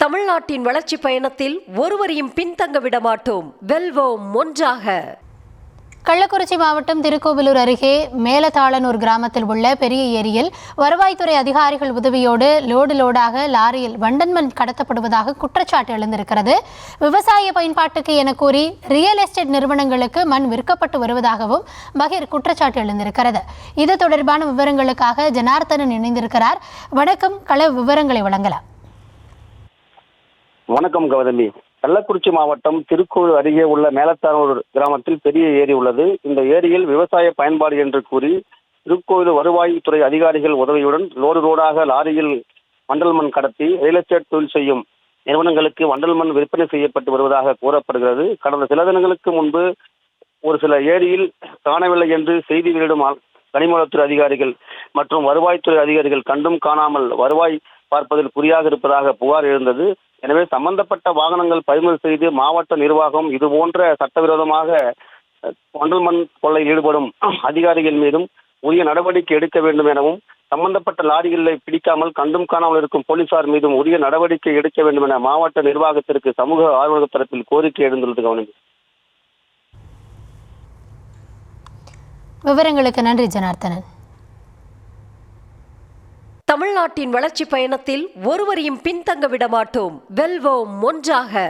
தமிழ்நாட்டின் வளர்ச்சி பயணத்தில் ஒருவரையும் பின்தங்க விட மாட்டோம். வெல்வோம் ஒன்றாக. கள்ளக்குறிச்சி மாவட்டம் திருக்கோவிலூர் அருகே மேலதாளனூர் கிராமத்தில் உள்ள பெரிய ஏரியில் வருவாய்த்துறை அதிகாரிகள் உதவியோடு லோடாக லாரியில் வண்டன்மண் கடத்தப்படுவதாக குற்றச்சாட்டு எழுந்திருக்கிறது. விவசாய பயன்பாட்டுக்கு என கூறி ரியல் எஸ்டேட் நிறுவனங்களுக்கு மண் விற்கப்பட்டு வருவதாகவும் பகீர் குற்றச்சாட்டு எழுந்திருக்கிறது. இது தொடர்பான விவரங்களுக்காக ஜனார்த்தனன் இணைந்திருக்கிறார். வணக்கம், கள விவரங்களை வழங்கலாம். வணக்கம் கௌதமி. கள்ளக்குறிச்சி மாவட்டம் திருக்கோவிலூர் அருகே உள்ள மேலத்தானூர் கிராமத்தில் பெரிய ஏரி உள்ளது. இந்த ஏரியில் விவசாய பயன்பாடு என்று கூறி திருக்கோவிலூர் வருவாய்த்துறை அதிகாரிகள் உதவியுடன் லோடாக லாரியில் வண்டல் மண் கடத்தி ரியல் எஸ்டேட் தொழில் செய்யும் நிறுவனங்களுக்கு வண்டல் மண் விற்பனை செய்யப்பட்டு வருவதாக கூறப்படுகிறது. கடந்த சில தினங்களுக்கு முன்பு ஒரு சில ஏரியில் காணவில்லை என்று செய்தி வெளியிடும் கனிமவளத்துறை அதிகாரிகள் மற்றும் வருவாய்த்துறை அதிகாரிகள் கண்டும் காணாமல் வருவாய் பார்ப்பதில் குறியாக இருப்பதாக புகார் எழுந்தது. எனவே சம்பந்தப்பட்ட வாகனங்கள் பறிமுதல் செய்து மாவட்ட நிர்வாகம் இதுபோன்ற சட்டவிரோதமாக வண்டல் மண் கொள்ளையில் ஈடுபடும் அதிகாரிகள் மீதும் உரிய நடவடிக்கை எடுக்க வேண்டும் எனவும் சம்பந்தப்பட்ட லாரிகளை பிடிக்காமல் கண்டும் காணாமல் இருக்கும் போலீசார் மீதும் உரிய நடவடிக்கை எடுக்க வேண்டும் என மாவட்ட நிர்வாகத்திற்கு சமூக ஆர்வலர் தரப்பில் கோரிக்கை எழுந்துள்ளது. கவனம். விவரங்களுக்கு நன்றி ஜனார்த்தனன். தமிழ்நாட்டின் வளர்ச்சி பயணத்தில் ஒருவரையும் பின்தங்க விட மாட்டோம். வெல்வோம் ஒன்றாக.